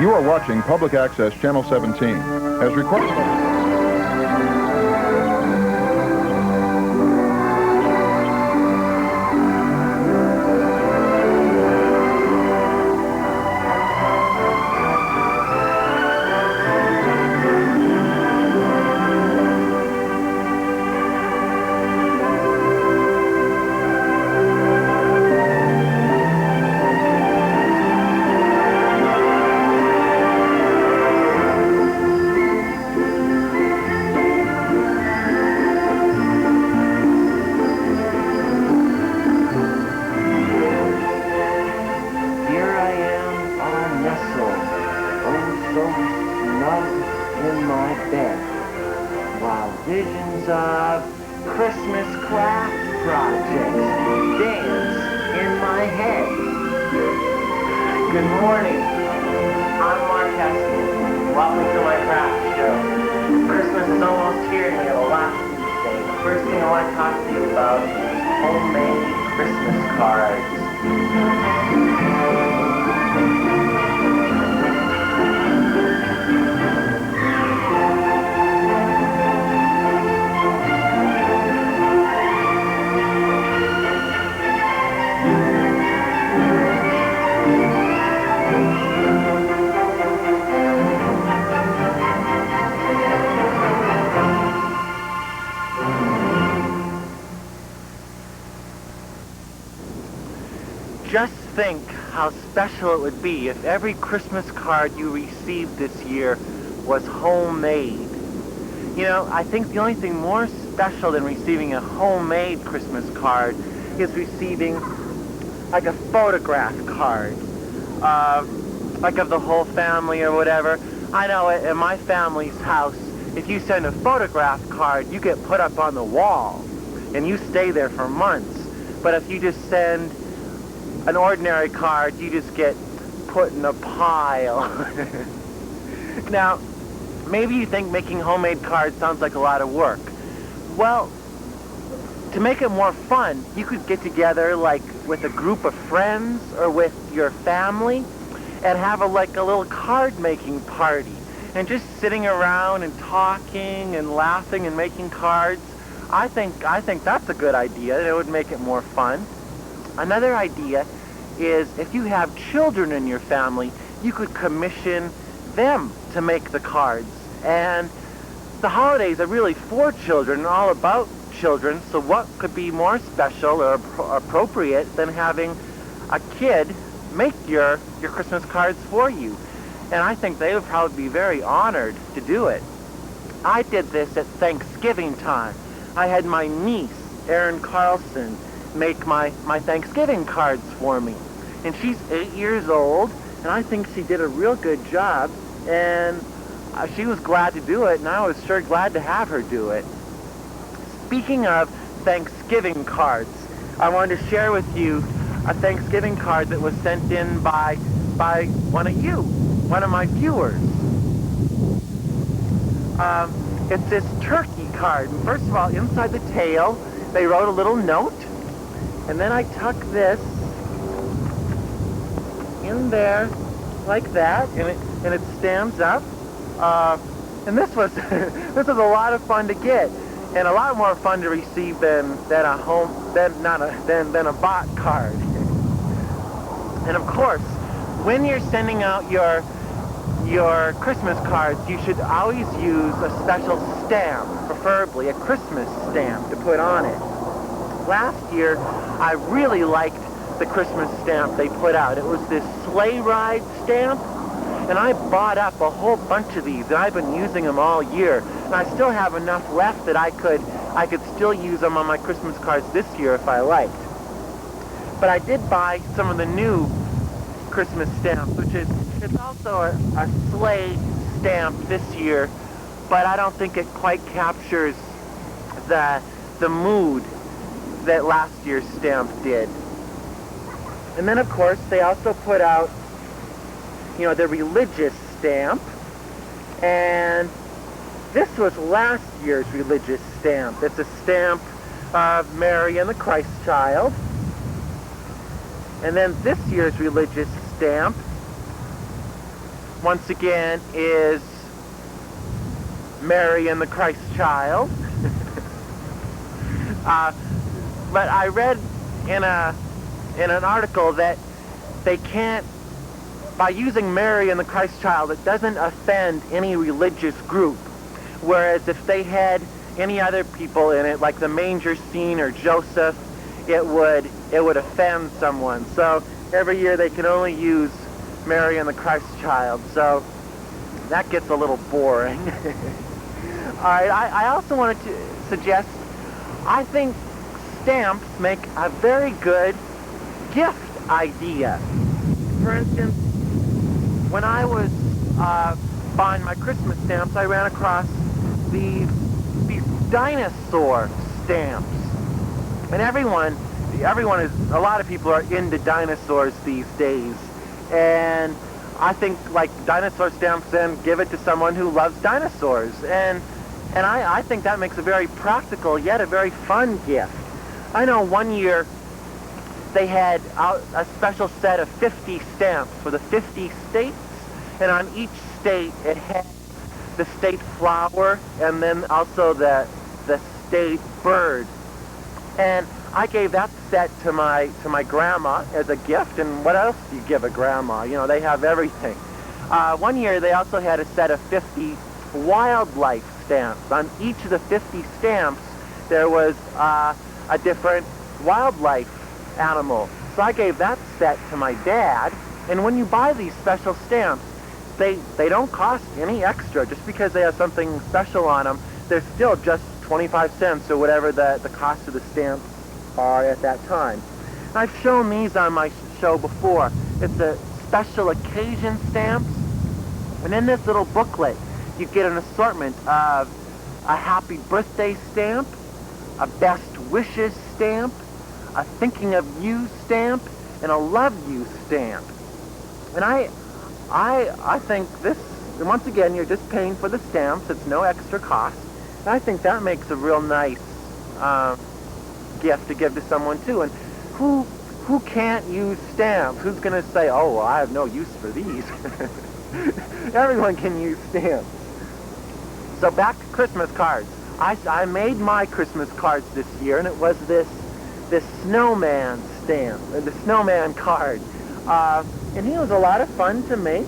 You are watching Public Access Channel 17. As requested by... Visions of Christmas craft projects dance in my head. Good morning. I'm Mark Heskin. Welcome to my craft show. Christmas is almost here and we have a lot to do today. The first thing I want to talk to you about is homemade Christmas cards. Just think how special it would be if every Christmas card you received this year was homemade. You know, I think the only thing more special than receiving a homemade Christmas card is receiving like a photograph card, like of the whole family or whatever. I know in my family's house, if you send a photograph card, you get put up on the wall and you stay there for months. But if you just send an ordinary card, you just get put in a pile. Now, maybe you think making homemade cards sounds like a lot of work. Well, to make it more fun, you could get together like with a group of friends or with your family and have a little card making party and just sitting around and talking and laughing and making cards. I think that's a good idea. It would make it more fun. Another idea is if you have children in your family, you could commission them to make the cards. And the holidays are really for children and all about children, so what could be more special or appropriate than having a kid make your Christmas cards for you? And I think they would probably be very honored to do it. I did this at Thanksgiving time. I had my niece, Erin Carlson, make my Thanksgiving cards for me. And she's 8 years old, and I think she did a real good job, and she was glad to do it, and I was sure glad to have her do it. Speaking of Thanksgiving cards, I wanted to share with you a Thanksgiving card that was sent in by one of you, one of my viewers. It's this turkey card. And first of all, inside the tail, they wrote a little note. And then I tuck this in there like that, and it stands up. And this was this was a lot of fun to get, and a lot more fun to receive than a bought card. And of course, when you're sending out your Christmas cards, you should always use a special stamp, preferably a Christmas stamp, to put on it. Last year, I really liked the Christmas stamp they put out. It was this sleigh ride stamp, and I bought up a whole bunch of these, and I've been using them all year. And I still have enough left that I could still use them on my Christmas cards this year if I liked. But I did buy some of the new Christmas stamps, which is it's also a sleigh stamp this year, but I don't think it quite captures the mood that last year's stamp did. And then, of course, they also put out, the religious stamp. And this was last year's religious stamp. It's a stamp of Mary and the Christ child. And then this year's religious stamp once again, is Mary and the Christ Child. But I read in an article that they can't, by using Mary and the Christ Child, it doesn't offend any religious group. Whereas if they had any other people in it, like the manger scene or Joseph, it would offend someone. So every year they can only use Mary and the Christ Child. So that gets a little boring. All right, I also wanted to suggest, I think stamps make a very good gift idea. For instance, when I was buying my Christmas stamps, I ran across these dinosaur stamps. And everyone is, a lot of people are into dinosaurs these days. And I think, like, dinosaur stamps, then give it to someone who loves dinosaurs. And I think that makes a very practical, yet a very fun gift. I know one year they had out a special set of 50 stamps for the 50 states, and on each state it had the state flower and then also the state bird. And I gave that set to my grandma as a gift. And what else do you give a grandma? You know, they have everything. One year they also had a set of 50 wildlife stamps. On each of the 50 stamps there was a different wildlife animal. So I gave that set to my dad. And when you buy these special stamps, they don't cost any extra. Just because they have something special on them, they're still just 25 cents or whatever the cost of the stamps are at that time. And I've shown these on my show before. It's a special occasion stamps. And in this little booklet, you get an assortment of a happy birthday stamp, a best wishes stamp, a thinking of you stamp, and a love you stamp. And I think this, once again, you're just paying for the stamps. It's no extra cost. And I think that makes a real nice gift to give to someone too. And who can't use stamps? Who's going to say, oh, well, I have no use for these? Everyone can use stamps. So back to Christmas cards. I made my Christmas cards this year, and it was this snowman stamp, the snowman card. And he was a lot of fun to make,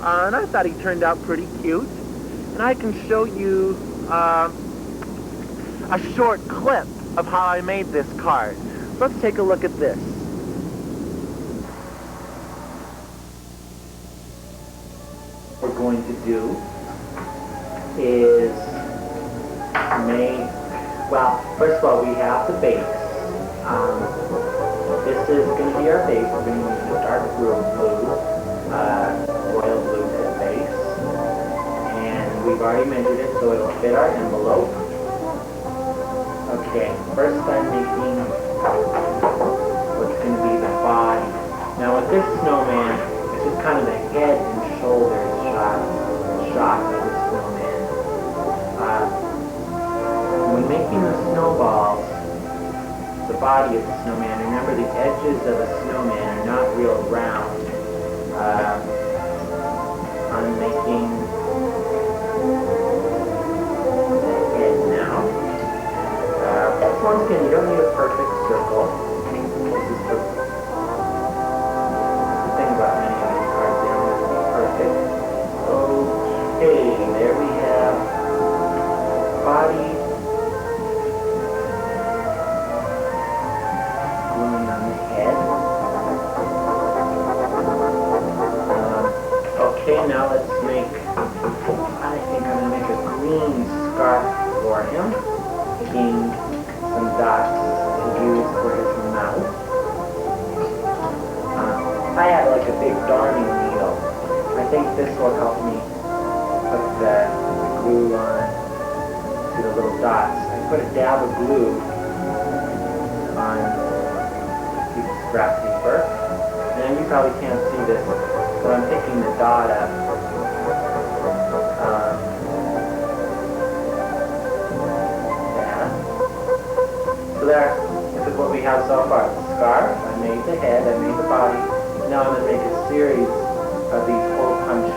and I thought he turned out pretty cute. And I can show you a short clip of how I made this card. Let's take a look at this. What we're going to do is make, well, first of all, we have the base. This is going to be our base. We're going to use the dark blue, royal blue for the base. And we've already measured it so it'll fit our envelope. Okay, first I'm making what's going to be the body. Now with this snowman, it's just kind of the head and shoulders shot by the snowman. When making the snowballs, the body of the snowman, remember the edges of a snowman are not real round. I'm making the head now. Once again, you don't need a perfect circle. This is the thing about many of these cards, they don't have to be perfect. Okay, there we have body. Gluing on the head. Okay, now let's make, I think I'm going to make a green scarf for him. Making some dots to use for his mouth. I have like a big darning needle. I think this will help me put the glue on to the little dots. I put a dab of glue on a piece of scrap paper. And you probably can't see this, but I'm picking the dot up. So there, this is what we have so far. The scarf, I made the head, I made the body. Now I'm going to make a series of these hole punch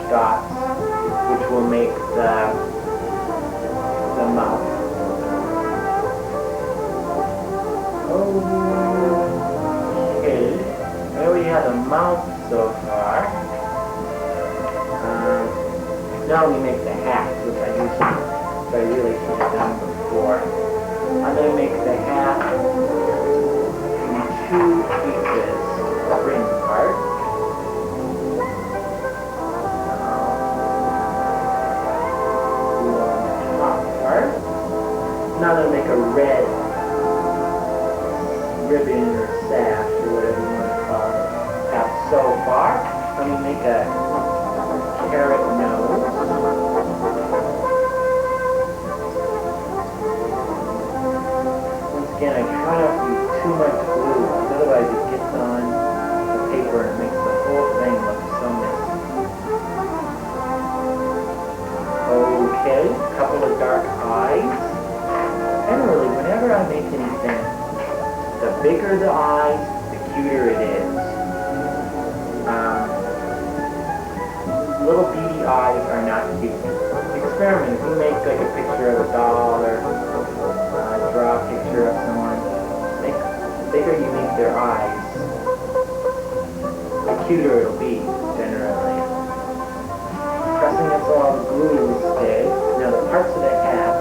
so far. Now let me make the hat, which I really should have done before. I'm going to make the hat in two pieces, the rim part. The top part. Now I'm going to make a red ribbon or sash or whatever you want to call it. Have so far. Let me make a carrot nose. Once again, I try not to use too much glue, because otherwise it gets on the paper and it makes the whole thing look so messy. Okay, a couple of dark eyes. Generally, whenever I make anything, the bigger the eyes, the cuter it is. Little beady eyes are not cute. Experiment. If you make like a picture of a doll or draw a picture of someone, the bigger you make their eyes, the cuter it'll be, generally. Pressing until all the glue is dead. Now the parts of the hat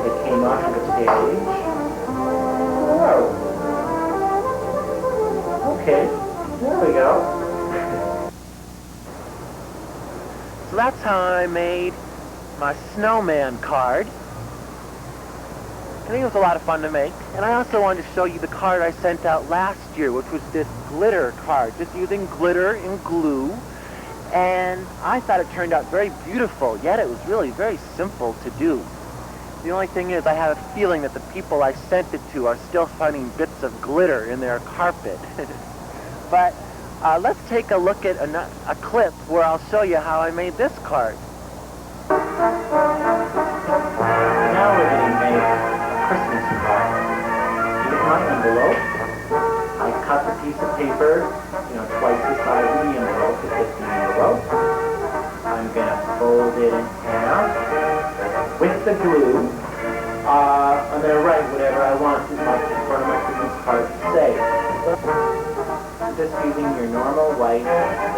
that came off of the page. Oh. Okay. There we go. So that's how I made my snowman card. I think it was a lot of fun to make. And I also wanted to show you the card I sent out last year, which was this glitter card, just using glitter and glue. And I thought it turned out very beautiful, yet it was really very simple to do. The only thing is I have a feeling that the people I sent it to are still finding bits of glitter in their carpet. But let's take a look at a clip where I'll show you how I made this card. Now we're going to make a Christmas card. Here's my envelope. I cut the piece of paper, twice the size of the envelope to fit the envelope. I'm going to fold it in half with the glue. I'm going to write whatever I want in front of my Christmas card to say. Just using your normal white glue.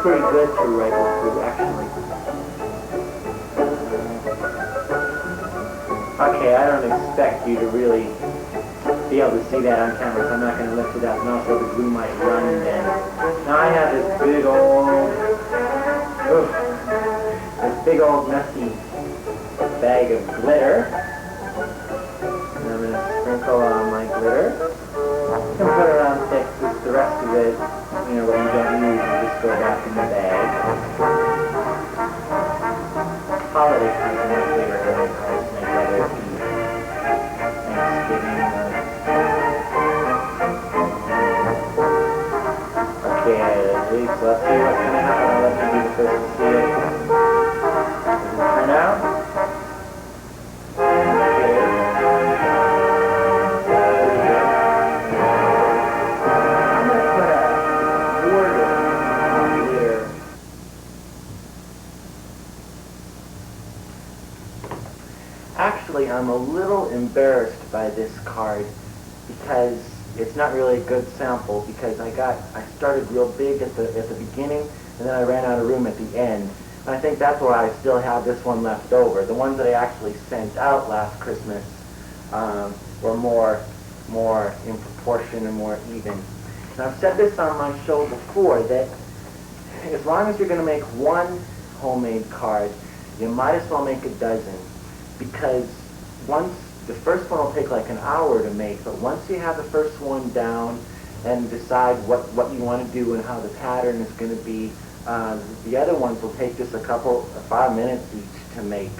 Pretty good to write with glue, actually. Okay, I don't expect you to really be able to see that on camera, so I'm not going to lift it up, and also the glue might run then. Now I have this big old messy bag of glitter, and I'm going to sprinkle on my glitter. You can put it on thick, because the rest of it, what you don't use, you just go back in the bag. Holiday cards are my favorite holiday cards to make other tea. Thanksgiving. Okay, so let's see what's going to happen. I'll let you be the first to see it. Does it turn out? Actually, I'm a little embarrassed by this card because it's not really a good sample, because I started real big at the beginning, and then I ran out of room at the end. And I think that's why I still have this one left over. The ones that I actually sent out last Christmas were more in proportion and more even. And I've said this on my show before, that as long as you're going to make one homemade card, you might as well make a dozen. Because the first one will take like an hour to make, but once you have the first one down and decide what you want to do and how the pattern is going to be, the other ones will take just 5 minutes each to make.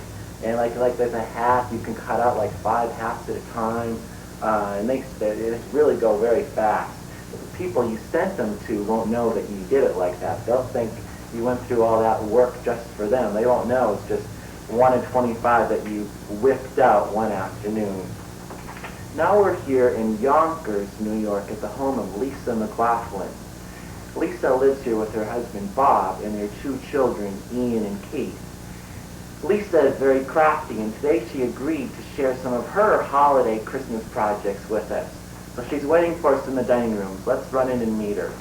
And like there's a hat, you can cut out like 5 hats at a time. It makes it really go very fast. people you sent them to won't know that you did it like that. They'll think you went through all that work just for them. They won't know it's just 1 in 25 that you whipped out one afternoon. Now we're here in Yonkers, New York, at the home of Lisa McLaughlin. Lisa lives here with her husband Bob and their 2 children, Ian and Kate. Lisa is very crafty, and today she agreed to share some of her holiday Christmas projects with us. So she's waiting for us in the dining room. Let's run in and meet her.